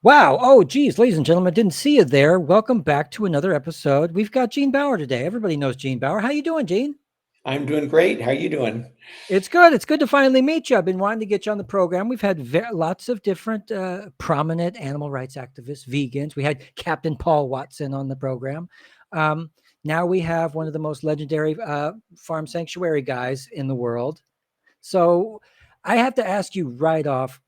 Wow. Oh, geez, ladies and gentlemen, didn't see you there. Welcome back to another episode. We've got Gene Baur today. Everybody knows Gene Baur. How you doing, Gene? I'm doing great. How are you doing? It's good. It's good to finally meet you. I've been wanting to get you on the program. We've had lots of different prominent animal rights activists, vegans. We had Captain Paul Watson on the program. Um, Now we have one of the most legendary farm sanctuary guys in the world. So I have to ask you right off.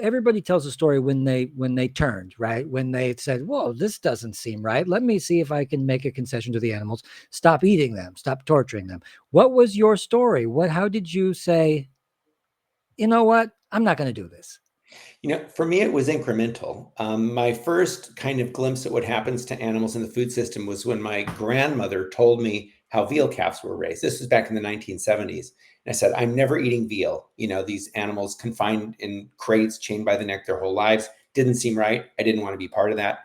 Everybody tells a story when they turned, right? When they said, "Whoa, this doesn't seem right. Let me see if I can make a concession to the animals. Stop eating them. Stop torturing them." What was your story? How did you say, "You know what? I'm not going to do this." For me, it was incremental. My first kind of glimpse at what happens to animals in the food system was when my grandmother told me how veal calves were raised. This was back in the 1970s. And I said, I'm never eating veal. These animals confined in crates, chained by the neck their whole lives. Didn't seem right. I didn't want to be part of that.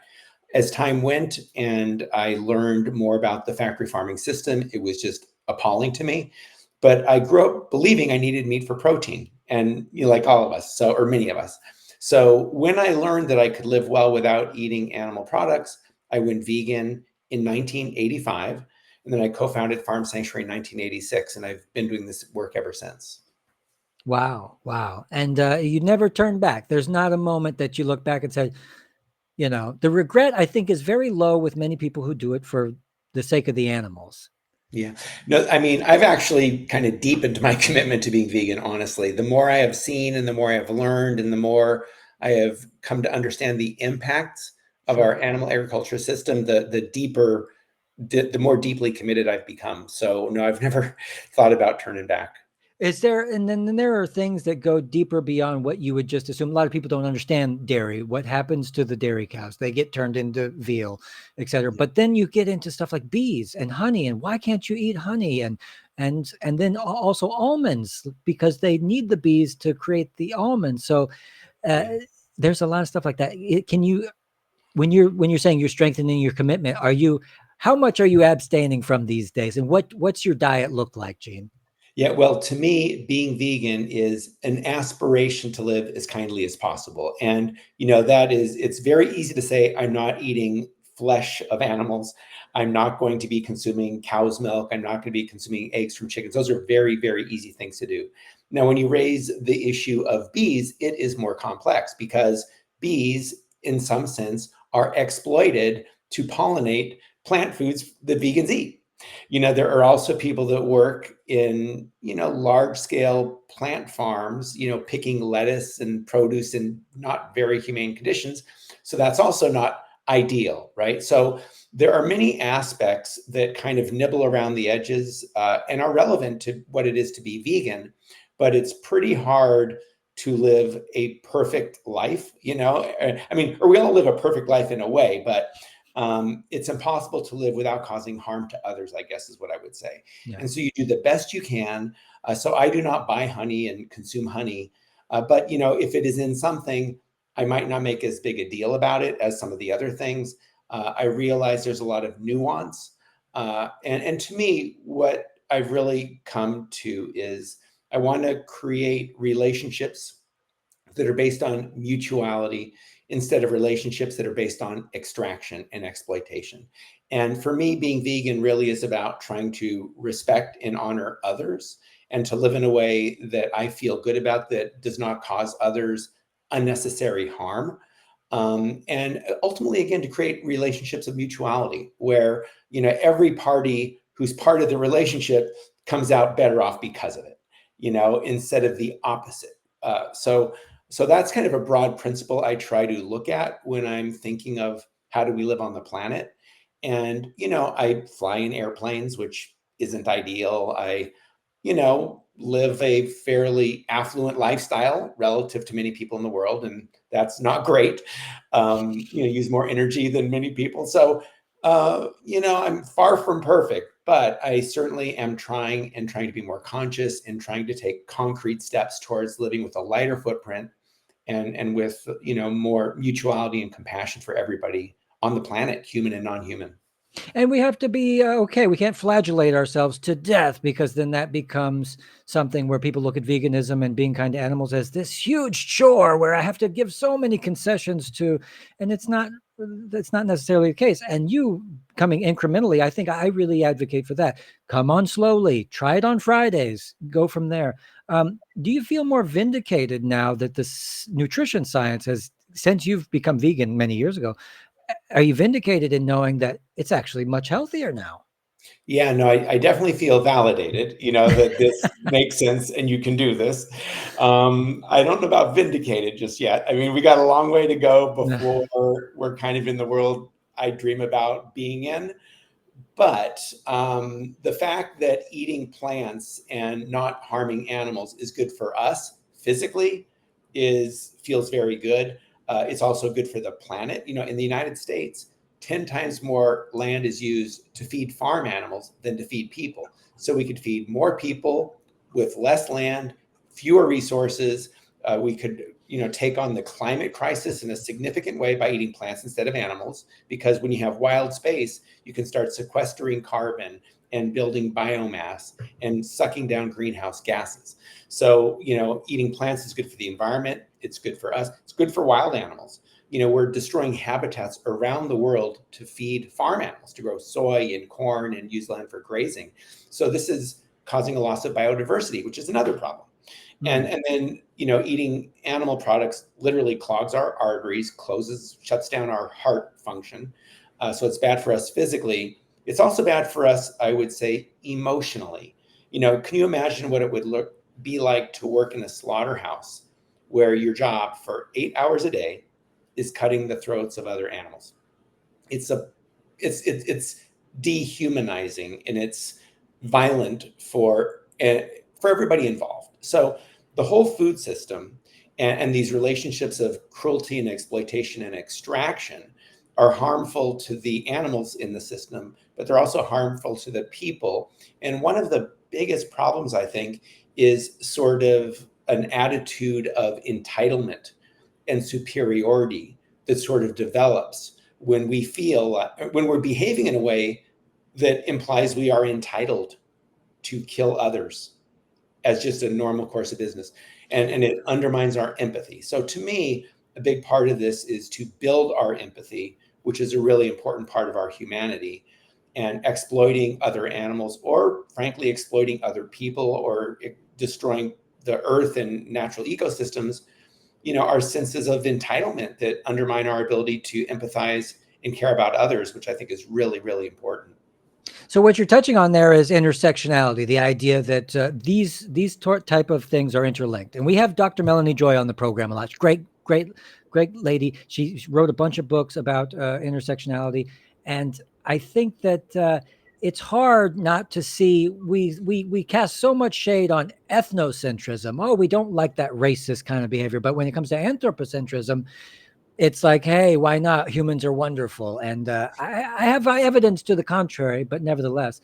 As time went and I learned more about the factory farming system, it was just appalling to me. But I grew up believing I needed meat for protein, and like all of us, or many of us. So when I learned that I could live well without eating animal products, I went vegan in 1985, and then I co-founded Farm Sanctuary in 1986, and I've been doing this work ever since. Wow, wow. And you never turned back. There's not a moment that you look back and said, the regret I think is very low with many people who do it for the sake of the animals. Yeah. No, I mean, I've actually kind of deepened my commitment to being vegan, honestly. The more I have seen and the more I have learned and the more I have come to understand the impacts of Sure. our animal agriculture system, the more deeply committed I've become. So no, I've never thought about turning back. Is there, and then there are things that go deeper beyond what you would just assume. A lot of people don't understand dairy. What happens to the dairy cows? They get turned into veal, et cetera. But then you get into stuff like bees and honey, and why can't you eat honey? And then also almonds, because they need the bees to create the almonds. So uh, Yeah. there's a lot of stuff like that. Can you, when you're saying you're strengthening your commitment, how much are you abstaining from these days, and what's your diet look like, Gene? Yeah, well, to me, being vegan is an aspiration to live as kindly as possible. And, it's very easy to say, I'm not eating flesh of animals. I'm not going to be consuming cow's milk. I'm not going to be consuming eggs from chickens. Those are very, very easy things to do. Now, when you raise the issue of bees, it is more complex because bees, in some sense, are exploited to pollinate plant foods that vegans eat. There are also people that work in, large scale plant farms, picking lettuce and produce in not very humane conditions. So that's also not ideal, right? So there are many aspects that kind of nibble around the edges and are relevant to what it is to be vegan, but it's pretty hard to live a perfect life, I mean, or we all live a perfect life in a way, but it's impossible to live without causing harm to others, I guess is what I would say. Yeah. And so you do the best you can. So I do not buy honey and consume honey. But, if it is in something, I might not make as big a deal about it as some of the other things. I realize there's a lot of nuance. And to me, what I've really come to is I want to create relationships that are based on mutuality instead of relationships that are based on extraction and exploitation. And for me, being vegan really is about trying to respect and honor others and to live in a way that I feel good about that does not cause others unnecessary harm. And ultimately, again, to create relationships of mutuality where, every party who's part of the relationship comes out better off because of it, instead of the opposite. So that's kind of a broad principle I try to look at when I'm thinking of how do we live on the planet. And, I fly in airplanes, which isn't ideal. I, live a fairly affluent lifestyle relative to many people in the world, and that's not great. Use more energy than many people. So, I'm far from perfect, but I certainly am trying to be more conscious and trying to take concrete steps towards living with a lighter footprint and with more mutuality and compassion for everybody on the planet, human and non-human. And we have to be okay. We can't flagellate ourselves to death, because then that becomes something where people look at veganism and being kind to animals as this huge chore where I have to give so many concessions to, and it's not. That's not necessarily the case. And you coming incrementally, I think I really advocate for that. Come on slowly. Try it on Fridays. Go from there. Do you feel more vindicated now that this nutrition science has, since you've become vegan many years ago, are you vindicated in knowing that it's actually much healthier now? Yeah, no, I definitely feel validated, that this makes sense and you can do this. I don't know about vindicated just yet. I mean, we got a long way to go before we're kind of in the world I dream about being in. But the fact that eating plants and not harming animals is good for us physically feels very good. It's also good for the planet. In the United States, 10 times more land is used to feed farm animals than to feed people. So we could feed more people with less land, fewer resources. We could, take on the climate crisis in a significant way by eating plants instead of animals, because when you have wild space, you can start sequestering carbon and building biomass and sucking down greenhouse gases. So, eating plants is good for the environment. It's good for us. It's good for wild animals. We're destroying habitats around the world to feed farm animals, to grow soy and corn and use land for grazing. So this is causing a loss of biodiversity, which is another problem. And then, eating animal products literally clogs our arteries, shuts down our heart function. So it's bad for us physically. It's also bad for us, I would say, emotionally. Can you imagine what it would be like to work in a slaughterhouse where your job for 8 hours a day is cutting the throats of other animals? It's dehumanizing, and it's violent for everybody involved. So the whole food system and these relationships of cruelty and exploitation and extraction are harmful to the animals in the system, but they're also harmful to the people. And one of the biggest problems, I think, is sort of an attitude of entitlement and superiority that sort of develops when when we're behaving in a way that implies we are entitled to kill others as just a normal course of business. And it undermines our empathy. So to me, a big part of this is to build our empathy, which is a really important part of our humanity. And exploiting other animals, or frankly, exploiting other people, or destroying the earth and natural ecosystems, are senses of entitlement that undermine our ability to empathize and care about others, which I think is really, really important. So what you're touching on there is intersectionality, the idea that these type of things are interlinked. And we have Dr. Melanie Joy on the program a lot. Great lady. She wrote a bunch of books about intersectionality, and I think that it's hard not to see. We cast so much shade on ethnocentrism. Oh, we don't like that racist kind of behavior. But when it comes to anthropocentrism, it's like, hey, why not? Humans are wonderful. And I have evidence to the contrary, but nevertheless.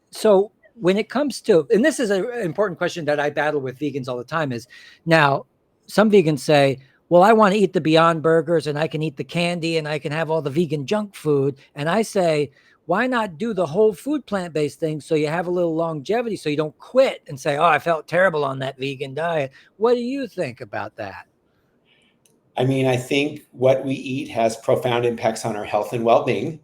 So when it comes to, and this is an important question that I battle with vegans all the time, is now some vegans say, well, I want to eat the Beyond Burgers and I can eat the candy and I can have all the vegan junk food. And I say, why not do the whole food plant-based thing so you have a little longevity so you don't quit and say, oh, I felt terrible on that vegan diet. What do you think about that? I mean, I think what we eat has profound impacts on our health and well-being.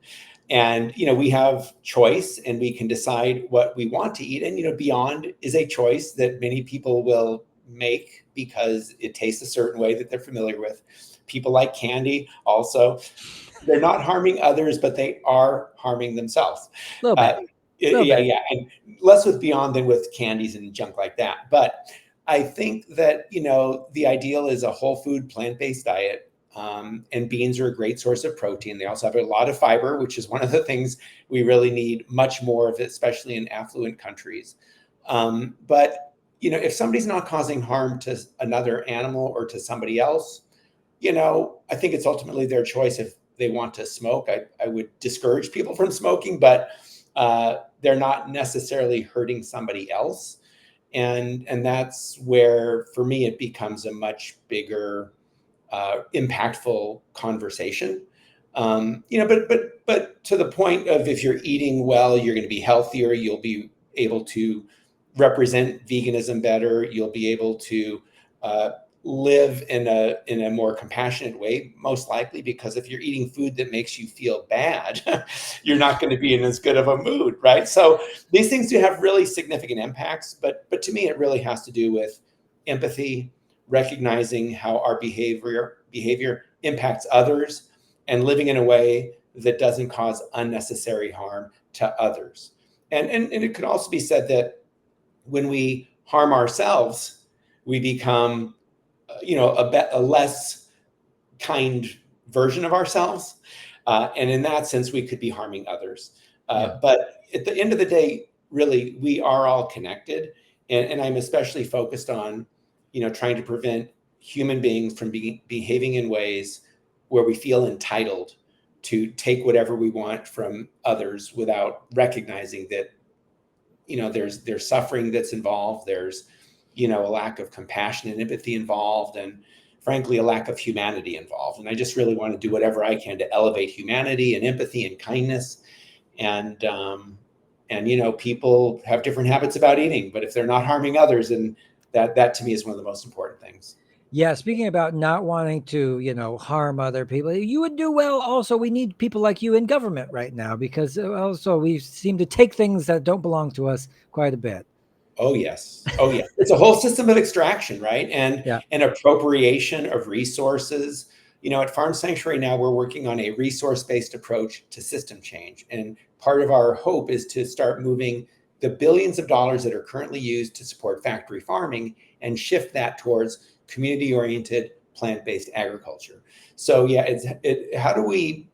And, we have choice and we can decide what we want to eat. And, Beyond is a choice that many people will make because it tastes a certain way that they're familiar with. People like candy also. They're not harming others, but they are harming themselves. A little Uh, bit. Little yeah, bit. yeah. And less with Beyond than with candies and junk like that. But I think that, the ideal is a whole food, plant-based diet. And beans are a great source of protein. They also have a lot of fiber, which is one of the things we really need much more of, especially in affluent countries. But, if somebody's not causing harm to another animal or to somebody else, I think it's ultimately their choice. If they want to smoke, I would discourage people from smoking, but they're not necessarily hurting somebody else. And that's where, for me, it becomes a much bigger, impactful conversation. But to the point of, if you're eating well, you're going to be healthier. You'll be able to represent veganism better. You'll be able to live in a more compassionate way, most likely, because if you're eating food that makes you feel bad, you're not going to be in as good of a mood, right? So these things do have really significant impacts, but to me, it really has to do with empathy, recognizing how our behavior impacts others, and living in a way that doesn't cause unnecessary harm to others. And it could also be said that when we harm ourselves, we become, a less kind version of ourselves. And in that sense, we could be harming others. But at the end of the day, really, we are all connected. And I'm especially focused on, trying to prevent human beings from behaving in ways where we feel entitled to take whatever we want from others without recognizing that, there's suffering that's involved. There's, a lack of compassion and empathy involved, and frankly, a lack of humanity involved. And I just really want to do whatever I can to elevate humanity and empathy and kindness. And people have different habits about eating, but if they're not harming others, and that to me is one of the most important things. Yeah, speaking about not wanting to, harm other people, you would do well. Also, we need people like you in government right now, because also we seem to take things that don't belong to us quite a bit. Oh, yes. Oh, yeah. It's a whole system of extraction, right? And Yeah. an appropriation of resources. At Farm Sanctuary now, we're working on a resource-based approach to system change. And part of our hope is to start moving the billions of dollars that are currently used to support factory farming and shift that towards community-oriented, plant-based agriculture. So yeah, how do we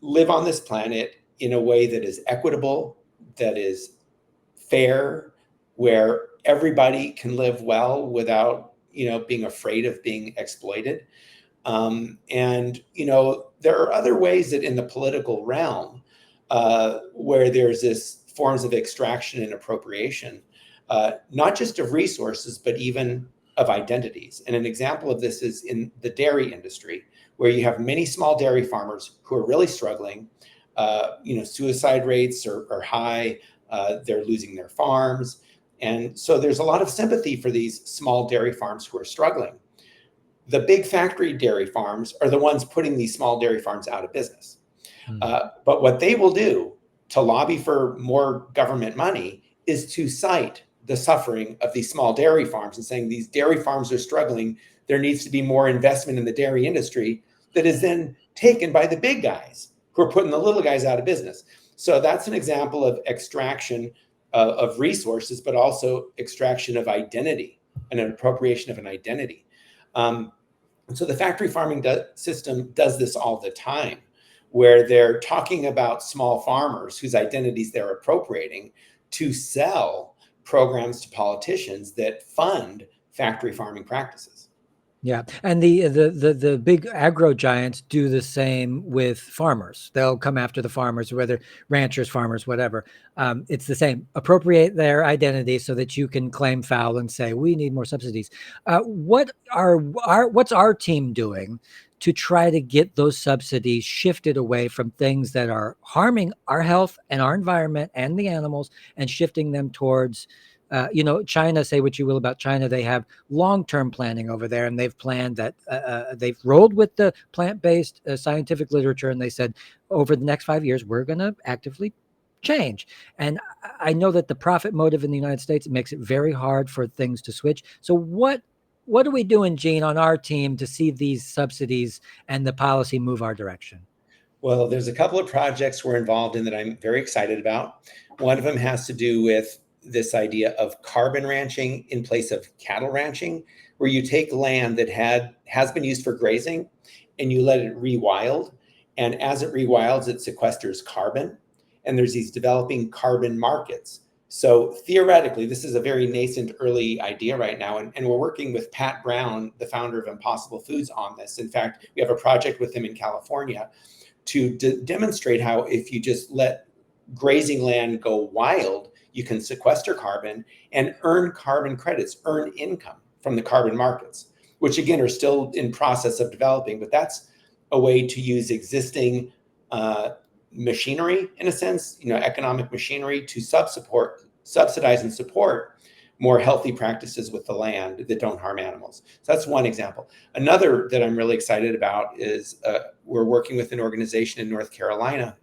live on this planet in a way that is equitable, that is fair, where everybody can live well without, being afraid of being exploited. And there are other ways that in the political realm, where there's this forms of extraction and appropriation, not just of resources, but even of identities. And an example of this is in the dairy industry, where you have many small dairy farmers who are really struggling. Suicide rates are high. They're losing their farms. And so there's a lot of sympathy for these small dairy farms who are struggling. The big factory dairy farms are the ones putting these small dairy farms out of business. But what they will do to lobby for more government money is to cite the suffering of these small dairy farms and saying these dairy farms are struggling. There needs to be more investment in the dairy industry that is then taken by the big guys who are putting the little guys out of business. So that's an example of extraction of resources, but also extraction of identity and an appropriation of an identity. So the factory farming system does this all the time, where they're talking about small farmers whose identities they're appropriating to sell programs to politicians that fund factory farming practices. Yeah, and the big agro giants do the same with farmers. They'll come after the farmers, whether ranchers, farmers, whatever. It's the same. Appropriate their identity so that you can claim foul and say we need more subsidies. What's our team doing to try to get those subsidies shifted away from things that are harming our health and our environment and the animals, and shifting them towards China? Say what you will about China, they have long-term planning over there, and they've planned that they've rolled with the plant-based scientific literature, and they said over the next 5 years we're going to actively change. And I know that the profit motive in the United States, it makes it very hard for things to switch. So what are we doing, Gene, on our team to see these subsidies and the policy move our direction? Well, there's a couple of projects we're involved in that I'm very excited about. One of them has to do with this idea of carbon ranching in place of cattle ranching, where you take land that has been used for grazing and you let it rewild. And as it rewilds, it sequesters carbon. And there's these developing carbon markets. So theoretically, this is a very nascent early idea right now. And we're working with Pat Brown, the founder of Impossible Foods, on this. In fact, we have a project with him in California to demonstrate how if you just let grazing land go wild, you can sequester carbon and earn carbon credits, earn income from the carbon markets, which again are still in process of developing. But that's a way to use existing machinery, in a sense, economic machinery to subsidize and support more healthy practices with the land that don't harm animals. So that's one example. Another that I'm really excited about is we're working with an organization in North Carolina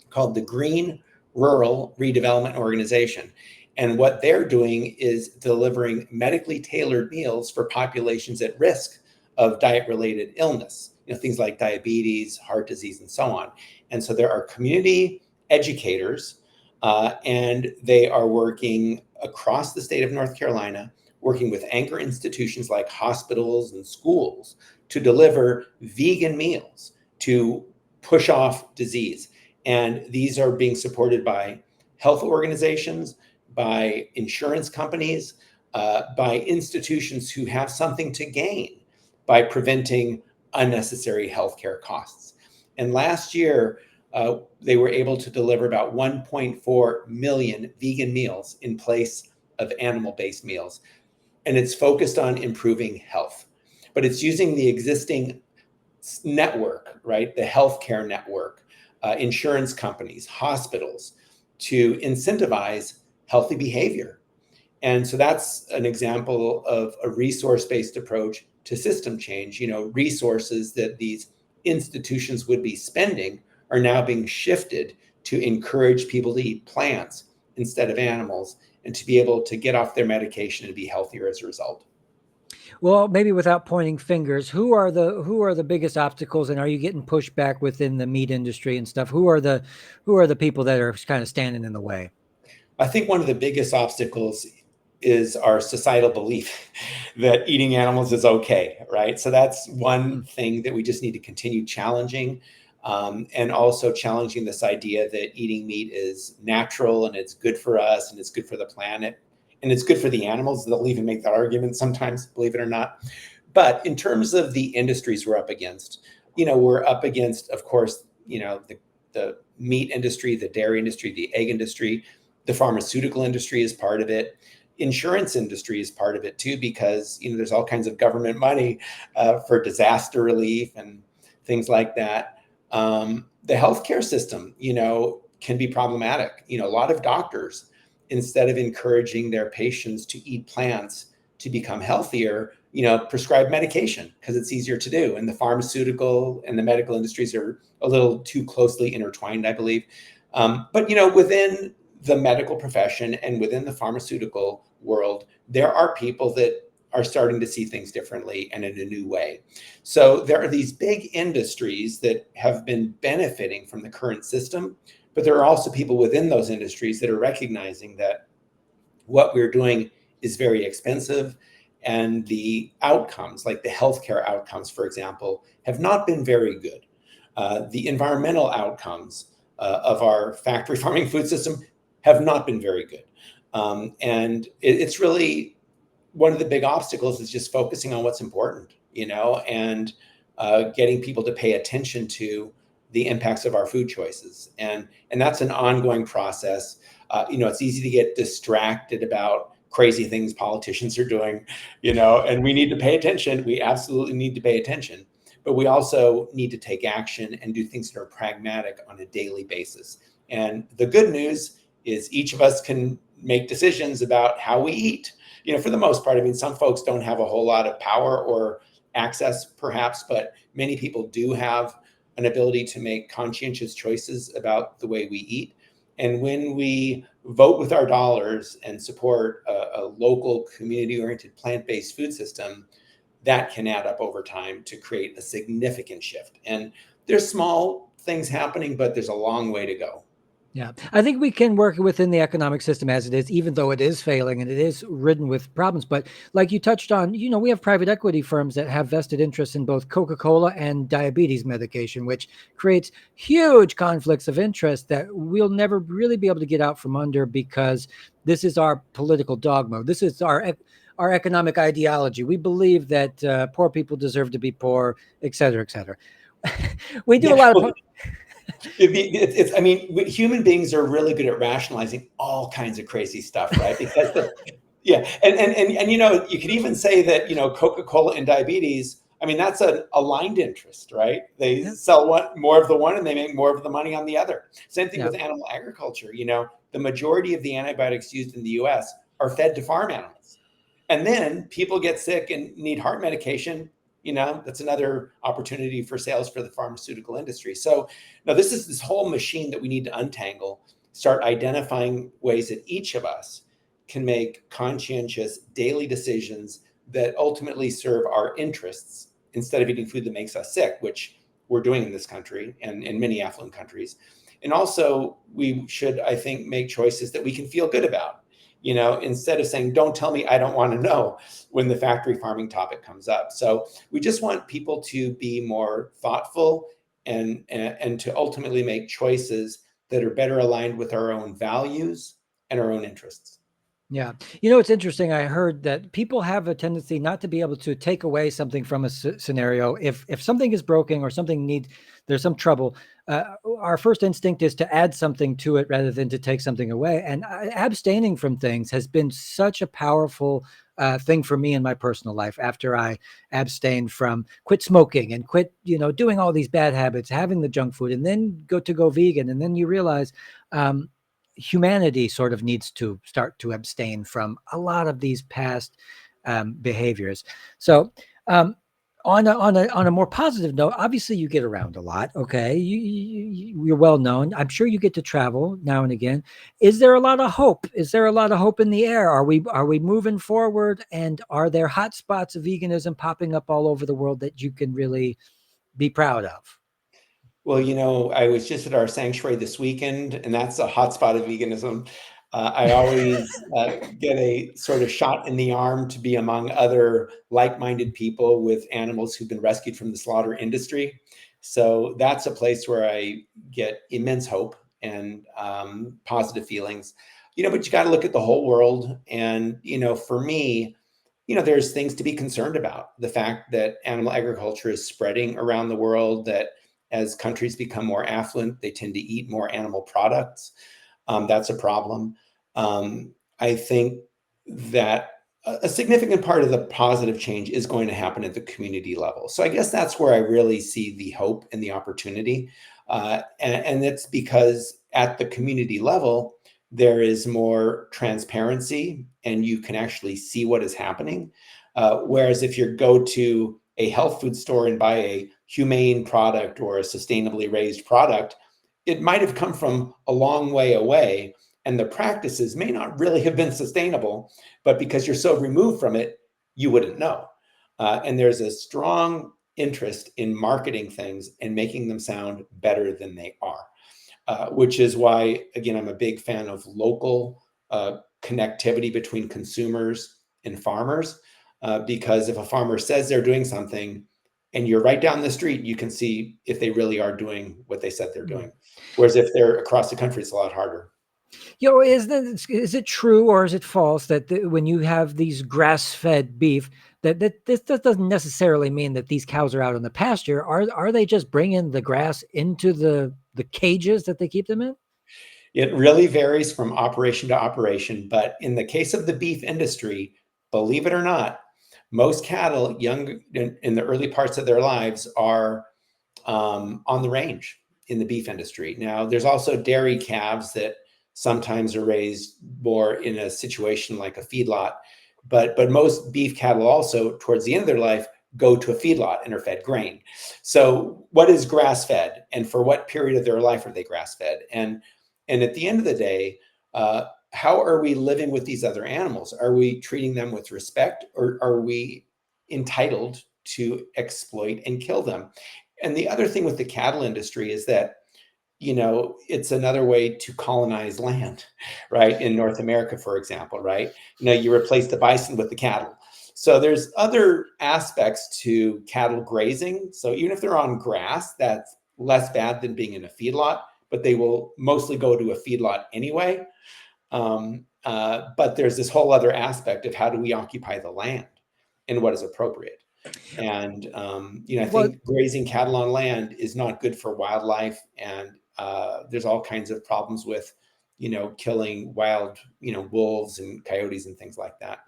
called the Green Rural Redevelopment Organization. And what they're doing is delivering medically tailored meals for populations at risk of diet-related illness, things like diabetes, heart disease, and so on. And so there are community educators, and they are working across the state of North Carolina, working with anchor institutions like hospitals and schools to deliver vegan meals to push off disease. And these are being supported by health organizations, by insurance companies, by institutions who have something to gain by preventing unnecessary healthcare costs. And last year, they were able to deliver about 1.4 million vegan meals in place of animal-based meals. And it's focused on improving health. But it's using the existing network, right? The healthcare network, insurance companies, hospitals, to incentivize healthy behavior. And so that's an example of a resource-based approach to system change. Resources that these institutions would be spending are now being shifted to encourage people to eat plants instead of animals, and to be able to get off their medication and be healthier as a result. Well, maybe without pointing fingers, who are the biggest obstacles, and are you getting pushback within the meat industry and stuff? Who are the people that are kind of standing in the way? I think one of the biggest obstacles is our societal belief that eating animals is okay, right? So that's one thing that we just need to continue challenging, and also challenging this idea that eating meat is natural and it's good for us and it's good for the planet and it's good for the animals. They'll even make that argument sometimes, believe it or not. But in terms of the industries we're up against, of course, the meat industry, the dairy industry, the egg industry, the pharmaceutical industry is part of it. Insurance industry is part of it too, because there's all kinds of government money for disaster relief and things like that. The healthcare system, can be problematic. A lot of doctors, instead of encouraging their patients to eat plants to become healthier, prescribe medication because it's easier to do. And the pharmaceutical and the medical industries are a little too closely intertwined, I believe. But within the medical profession and within the pharmaceutical world, there are people that are starting to see things differently and in a new way. So there are these big industries that have been benefiting from the current system, but there are also people within those industries that are recognizing that what we're doing is very expensive, and the outcomes, like the healthcare outcomes, for example, have not been very good. The environmental outcomes of our factory farming food system have not been very good. And it's really one of the big obstacles is just focusing on what's important, and getting people to pay attention to the impacts of our food choices. And that's an ongoing process. It's easy to get distracted about crazy things politicians are doing, and we need to pay attention. We absolutely need to pay attention. But we also need to take action and do things that are pragmatic on a daily basis. And the good news is each of us can make decisions about how we eat. For the most part, some folks don't have a whole lot of power or access perhaps, but many people do have an ability to make conscientious choices about the way we eat. And when we vote with our dollars and support a local community-oriented plant-based food system, that can add up over time to create a significant shift. And there's small things happening, but there's a long way to go. Yeah, I think we can work within the economic system as it is, even though it is failing and it is ridden with problems. But like you touched on, we have private equity firms that have vested interests in both Coca-Cola and diabetes medication, which creates huge conflicts of interest that we'll never really be able to get out from under, because this is our political dogma. This is our economic ideology. We believe that poor people deserve to be poor, et cetera, et cetera. We do a lot of... Human beings are really good at rationalizing all kinds of crazy stuff, right? Because you could even say that Coca-Cola and diabetes I mean, that's an aligned interest, right? They Yeah. sell more of the one and they make more of the money on the other. Same thing Yeah. with animal agriculture. The majority of the antibiotics used in the US are fed to farm animals. And then people get sick and need heart medication. That's another opportunity for sales for the pharmaceutical industry. So now this is this whole machine that we need to untangle, start identifying ways that each of us can make conscientious daily decisions that ultimately serve our interests instead of eating food that makes us sick, which we're doing in this country and in many affluent countries. And also, we should, I think, make choices that we can feel good about. Instead of saying, don't tell me, I don't want to know, when the factory farming topic comes up. So we just want people to be more thoughtful and to ultimately make choices that are better aligned with our own values and our own interests. Yeah. It's interesting. I heard that people have a tendency not to be able to take away something from a scenario. If something is broken or there's some trouble, our first instinct is to add something to it rather than to take something away. And abstaining from things has been such a powerful thing for me in my personal life. After I abstained from quit smoking and quit, doing all these bad habits, having the junk food, and then go vegan. And then you realize, humanity sort of needs to start to abstain from a lot of these past behaviors. So, on a more positive note, obviously you get around a lot. Okay, you're well known. I'm sure you get to travel now and again. Is there a lot of hope? Is there a lot of hope in the air? Are we moving forward? And are there hot spots of veganism popping up all over the world that you can really be proud of? Well, I was just at our sanctuary this weekend, and that's a hotspot of veganism. I always get a sort of shot in the arm to be among other like-minded people with animals who've been rescued from the slaughter industry. So that's a place where I get immense hope and positive feelings. But you got to look at the whole world. And, for me, there's things to be concerned about. The fact that animal agriculture is spreading around the world, that as countries become more affluent, they tend to eat more animal products. That's a problem. I think that a significant part of the positive change is going to happen at the community level. So I guess that's where I really see the hope and the opportunity. And it's because at the community level, there is more transparency and you can actually see what is happening. Whereas if you go to a health food store and buy a humane product or a sustainably raised product, it might have come from a long way away, and the practices may not really have been sustainable, but because you're so removed from it, you wouldn't know. And there's a strong interest in marketing things and making them sound better than they are, which is why, again, I'm a big fan of local connectivity between consumers and farmers, because if a farmer says they're doing something and you're right down the street, you can see if they really are doing what they said they're doing. Whereas if they're across the country, it's a lot harder. Is it true or is it false that when you have these grass-fed beef, that this doesn't necessarily mean that these cows are out in the pasture? Are they just bringing the grass into the cages that they keep them in? It really varies from operation to operation, but in the case of the beef industry, believe it or not, most cattle young in the early parts of their lives are on the range in the beef industry. Now, there's also dairy calves that sometimes are raised more in a situation like a feedlot, but most beef cattle also, towards the end of their life, go to a feedlot and are fed grain. So, what is grass fed, and for what period of their life are they grass fed? And at the end of the day, how are we living with these other animals? Are we treating them with respect, or are we entitled to exploit and kill them? And the other thing with the cattle industry is that, it's another way to colonize land, right? In North America, for example, right? You replace the bison with the cattle. So there's other aspects to cattle grazing. So even if they're on grass, that's less bad than being in a feedlot, but they will mostly go to a feedlot anyway. But there's this whole other aspect of how do we occupy the land and what is appropriate. And I Well, think grazing cattle on land is not good for wildlife, and there's all kinds of problems with, killing wild, wolves and coyotes and things like that.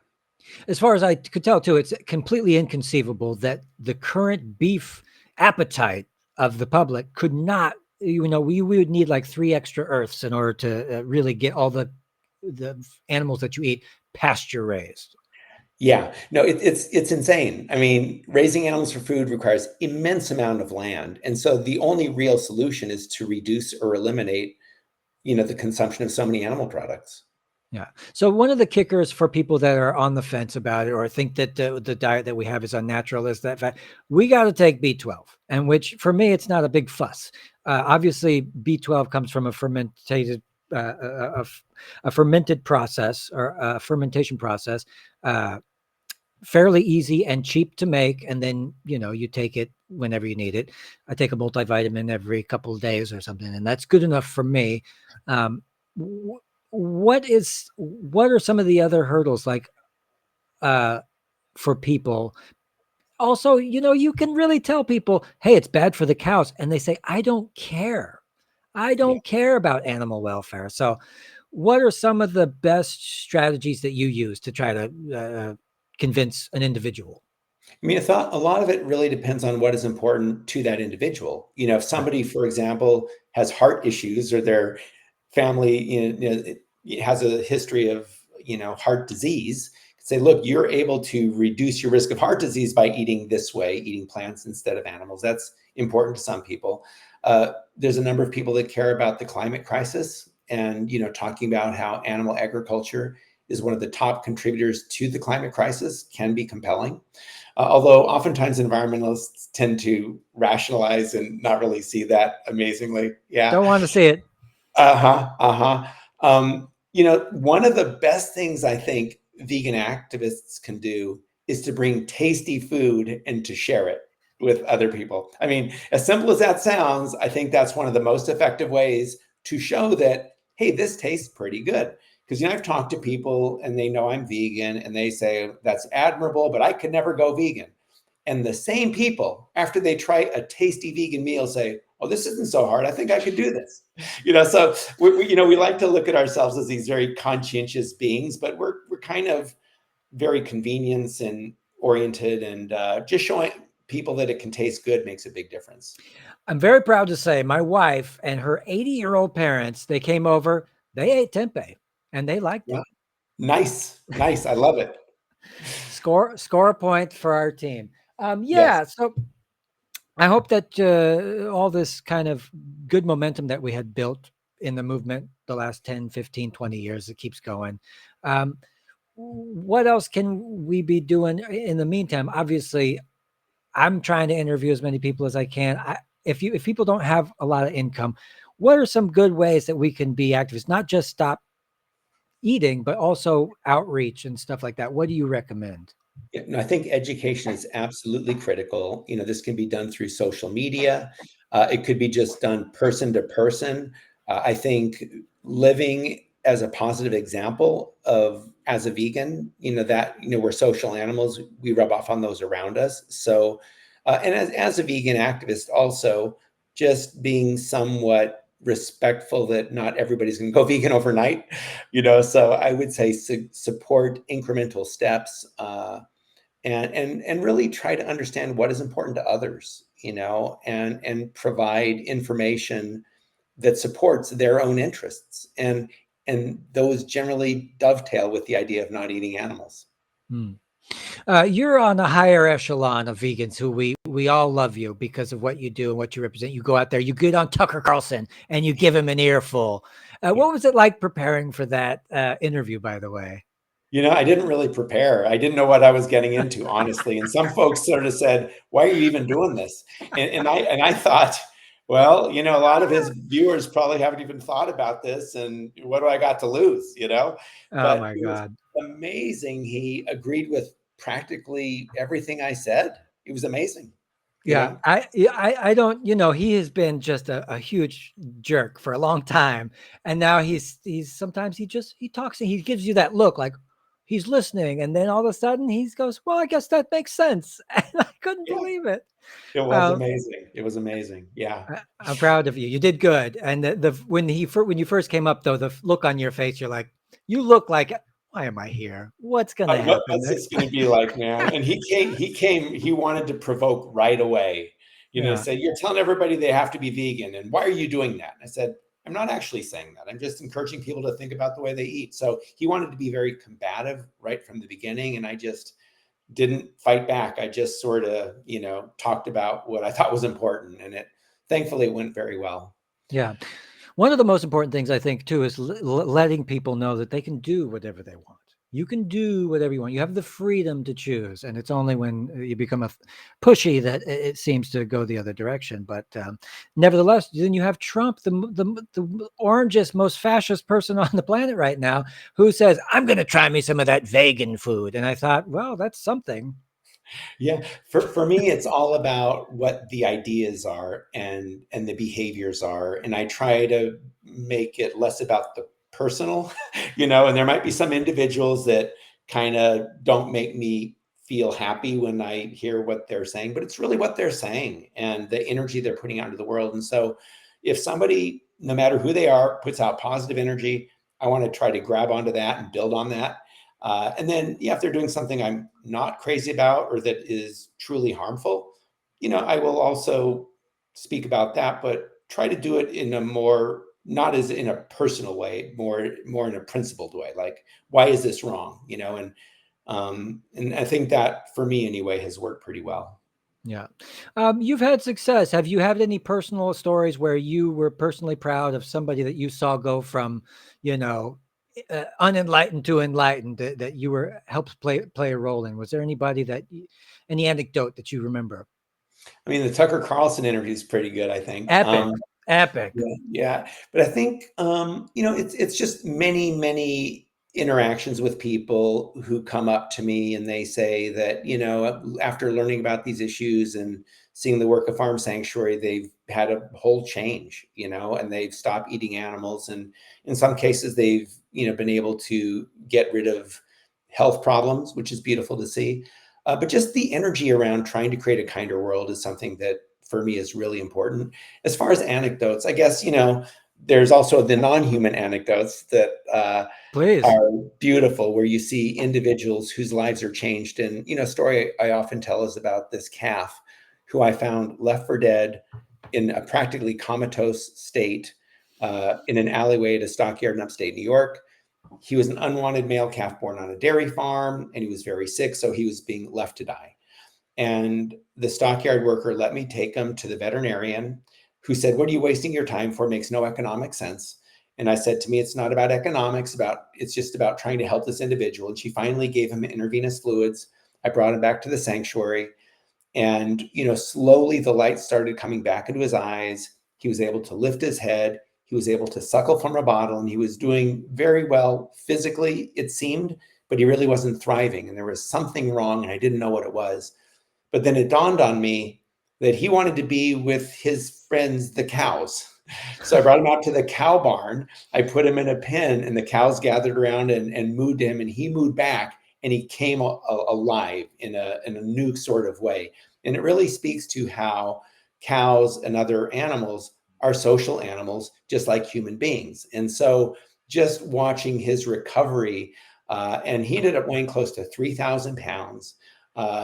As far as I could tell, too, it's completely inconceivable that the current beef appetite of the public could not. We would need like 3 extra Earths in order to really get all the animals that you eat pasture raised. Yeah, no, it's insane. I mean, raising animals for food requires immense amount of land, and so the only real solution is to reduce or eliminate, the consumption of so many animal products. Yeah. So one of the kickers for people that are on the fence about it or think that the diet that we have is unnatural is that fact we got to take B12, and which for me it's not a big fuss. Obviously, B12 comes from a fermented process or a fermentation process. Uh, Fairly easy and cheap to make, and then you take it whenever you need it. I take a multivitamin every couple of days or something, and that's good enough for me. um, wh- what are some of the other hurdles like uh, for people? Also, you can really tell people, hey, it's bad for the cows, and they say, I Yeah. don't care about animal welfare. So what are some of the best strategies that you use to try to convince an individual? I mean, I thought a lot of it really depends on what is important to that individual. If Right. somebody, for example, has heart issues or their family, has a history of, heart disease, say, look, you're able to reduce your risk of heart disease by eating this way, eating plants instead of animals. That's important to some people. There's a number of people that care about the climate crisis and, talking about how animal agriculture is one of the top contributors to the climate crisis can be compelling. Although oftentimes environmentalists tend to rationalize and not really see that amazingly. Yeah. Don't want to see it. Uh-huh. Uh-huh. One of the best things I think vegan activists can do is to bring tasty food and to share it with other people. I mean, as simple as that sounds, I think that's one of the most effective ways to show that, hey, this tastes pretty good. Because I've talked to people and they know I'm vegan and they say that's admirable, but I could never go vegan. And the same people, after they try a tasty vegan meal, say, "Oh, this isn't so hard. I think I could do this." So we like to look at ourselves as these very conscientious beings, but we're kind of very convenience and oriented, and just showing people that it can taste good makes a big difference. I'm very proud to say my wife and her 80-year-old parents, they came over, they ate tempeh and they liked Yeah, it. nice, nice. I love it. Score a point for our team. Yes. Yeah, so I hope that all this kind of good momentum that we had built in the movement the last 10, 15, 20 years, it keeps going. Um, what else can we be doing in the meantime? Obviously, I'm trying to interview as many people as I can. If people don't have a lot of income, what are some good ways that we can be activists? Not just stop eating, but also outreach and stuff like that. What do you recommend? Yeah, no, I think education is absolutely critical. This can be done through social media. It could be just done person to person. I think living as a positive example of as a vegan, that we're social animals. We rub off on those around us. So, and as a vegan activist, also just being somewhat respectful that not everybody's going to go vegan overnight. So I would say support incremental steps. And really try to understand what is important to others, and provide information that supports their own interests, and those generally dovetail with the idea of not eating animals. Hmm. You're on a higher echelon of vegans who we all love you because of what you do and what you represent. You go out there, you get on Tucker Carlson, and you give him an earful. Yeah. What was it like preparing for that interview, by the way? I didn't really prepare. I didn't know what I was getting into, honestly. And some folks sort of said, "Why are you even doing this?" And I thought, well, a lot of his viewers probably haven't even thought about this, and what do I got to lose, Oh But my it was God. amazing. He agreed with practically everything I said. It was amazing, you Yeah, know. I don't, he has been just a huge jerk for a long time. And now he's sometimes he talks and he gives you that look like he's listening. And then all of a sudden he goes, well, I guess that makes sense. And I couldn't Yeah, believe it. it was Um, amazing. It was amazing. Yeah. I'm proud of you. You did good. And when you first came up though, the look on your face, you're like, you look like why am I here? What's going to happen What's next? this going to be like, man? And he wanted to provoke right away. Yeah. Say, you're telling everybody they have to be vegan. And why are you doing that? And I said, I'm not actually saying that. I'm just encouraging people to think about the way they eat. So he wanted to be very combative right from the beginning. And I just didn't fight back. I just sort of, talked about what I thought was important. And thankfully it went very well. Yeah. One of the most important things I think too is letting people know that they can do whatever they want. You can do whatever you want. You have the freedom to choose, and it's only when you become pushy that it seems to go the other direction. But nevertheless, then you have Trump, the orangest, most fascist person on the planet right now, who says, "I'm going to try me some of that vegan food." And I thought, well, that's something. Yeah, for me, it's all about what the ideas are and the behaviors are, and I try to make it less about the personal, And there might be some individuals that kind of don't make me feel happy when I hear what they're saying, but it's really what they're saying and the energy they're putting out into the world. And so, if somebody, no matter who they are, puts out positive energy, I want to try to grab onto that and build on that. And then, yeah, if they're doing something I'm not crazy about or that is truly harmful, I will also speak about that, but try to do it in a more, not as in a personal way, more in a principled way. Like, why is this wrong? And I think that for me anyway has worked pretty well. Yeah. You've had success. Have you had any personal stories where you were personally proud of somebody that you saw go from, you know, unenlightened to enlightened that you were helped play a role in? Was there anybody any anecdote that you remember? I mean, the Tucker Carlson interview is pretty good, I think. Epic, epic. Yeah. But I think, it's just many interactions with people who come up to me and they say that, after learning about these issues and seeing the work of Farm Sanctuary, they've had a whole change, and they've stopped eating animals. And in some cases, they've, been able to get rid of health problems, which is beautiful to see. But just the energy around trying to create a kinder world is something that for me is really important. As far as anecdotes, I guess, there's also the non-human anecdotes that Please. are beautiful, where you see individuals whose lives are changed. And, a story I often tell is about this calf who I found left for dead in a practically comatose state in an alleyway at a stockyard in upstate New York. He was an unwanted male calf born on a dairy farm, and he was very sick, so he was being left to die. And the stockyard worker let me take him to the veterinarian, who said, "What are you wasting your time for? It makes no economic sense." And I said, to me, it's not about economics, it's just about trying to help this individual. And she finally gave him intravenous fluids. I brought him back to the sanctuary. And, slowly the light started coming back into his eyes. He was able to lift his head. He was able to suckle from a bottle, and he was doing very well physically, it seemed, but he really wasn't thriving. And there was something wrong, and I didn't know what it was. But then it dawned on me that he wanted to be with his friends, the cows. So I brought him out to the cow barn. I put him in a pen, and the cows gathered around and mooed him, and he mooed back, and he came alive in a new sort of way. And it really speaks to how cows and other animals are social animals, just like human beings. And so just watching his recovery, and he ended up weighing close to 3,000 pounds.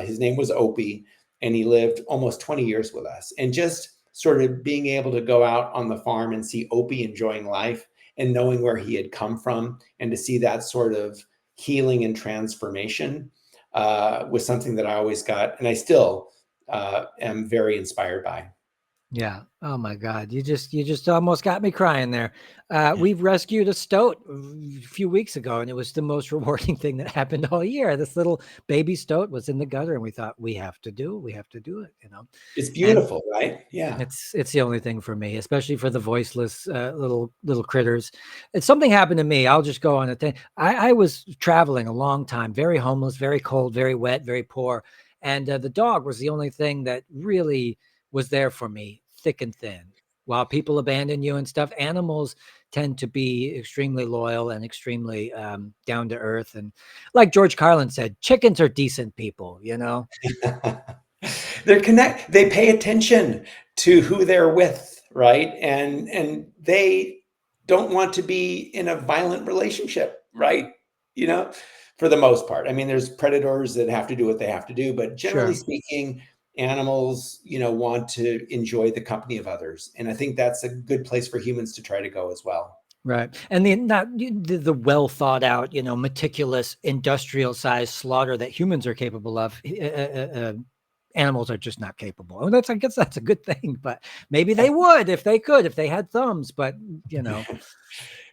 His name was Opie, and he lived almost 20 years with us. And just sort of being able to go out on the farm and see Opie enjoying life and knowing where he had come from, and to see that sort of healing and transformation was something that I always got, and I still am very inspired by. Yeah. Oh my God. You just almost got me crying there. We've rescued a stoat a few weeks ago, and it was the most rewarding thing that happened all year. This little baby stoat was in the gutter, and we thought we have to do it, It's And beautiful, right? Yeah. it's the only thing for me, especially for the voiceless little critters. If something happened to me, I'll just go on a thing. I was traveling a long time, very homeless, very cold, very wet, very poor, and the dog was the only thing that really was there for me, thick and thin. While people abandon you and stuff, animals tend to be extremely loyal and extremely down to earth. And like George Carlin said, chickens are decent people. They pay attention to who they're with, right? And they don't want to be in a violent relationship, right? you know, for the most part. I mean, there's predators that have to do what they have to do, but generally Sure. speaking, animals, want to enjoy the company of others. And I think that's a good place for humans to try to go as well. Right. And the well thought out, meticulous industrial sized slaughter that humans are capable of, animals are just not capable. And I guess that's a good thing, but maybe they would if they could, if they had thumbs, but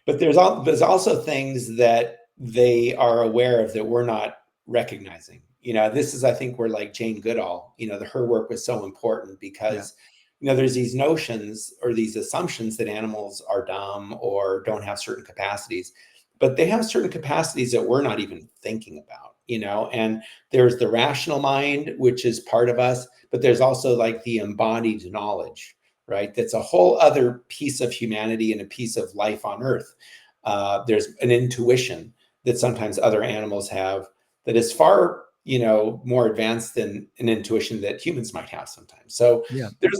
But there's also things that they are aware of that we're not recognizing. This is, I think, where like Jane Goodall, her work was so important because, there's these notions or these assumptions that animals are dumb or don't have certain capacities, but they have certain capacities that we're not even thinking about, and there's the rational mind, which is part of us, but there's also like the embodied knowledge, right? That's a whole other piece of humanity and a piece of life on Earth. There's an intuition that sometimes other animals have that is far, more advanced than an intuition that humans might have sometimes. So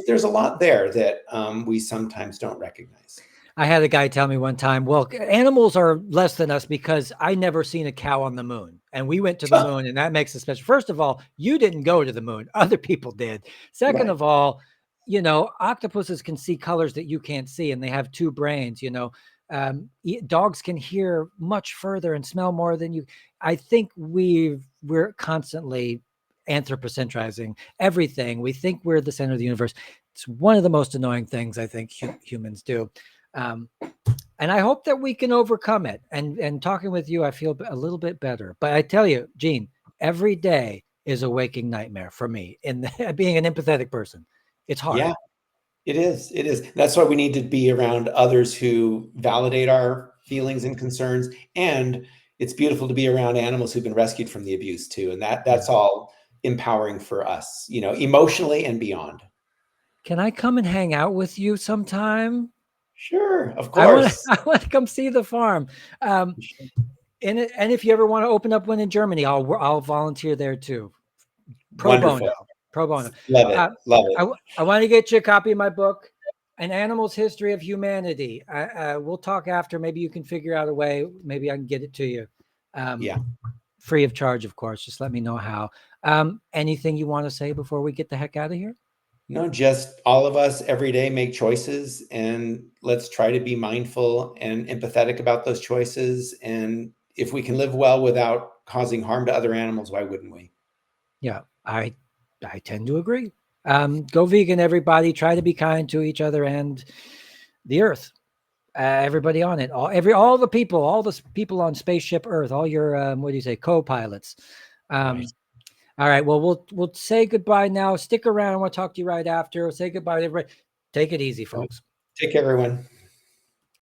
there's a lot there that we sometimes don't recognize. I had a guy tell me one time, well, animals are less than us because I never seen a cow on the moon. And we went to the moon, and that makes us special. First of all, you didn't go to the moon. Other people did. Second of all, octopuses can see colors that you can't see, and they have two brains, dogs can hear much further and smell more than you. I think we're constantly anthropocentrizing everything. We think we're the center of the universe. It's one of the most annoying things I think humans do. And I hope that we can overcome it. And talking with you, I feel a little bit better. But I tell you, Gene, every day is a waking nightmare for me in being an empathetic person. It's hard. Yeah, it is. It is. That's why we need to be around others who validate our feelings and concerns. And it's beautiful to be around animals who've been rescued from the abuse too. And that's all empowering for us, emotionally and beyond. Can I come and hang out with you sometime? Sure, of course. I want to come see the farm. And if you ever want to open up one in Germany, I'll volunteer there too. Pro bono. Love it. Love it. I want to get you a copy of my book, An Animal's History of Humanity. We'll talk after. Maybe you can figure out a way. Maybe I can get it to you. Free of charge, of course. Just let me know how. Anything you want to say before we get the heck out of here? No, just all of us every day make choices, and let's try to be mindful and empathetic about those choices. And if we can live well without causing harm to other animals, why wouldn't we? Yeah, I tend to agree. Go vegan, everybody. Try to be kind to each other and the earth. Everybody on it, all the people on spaceship Earth, all your what do you say, co-pilots. Right. All right. Well, we'll say goodbye now. Stick around. I want to talk to you right after. We'll say goodbye to everybody. Take it easy, folks. Take care, everyone.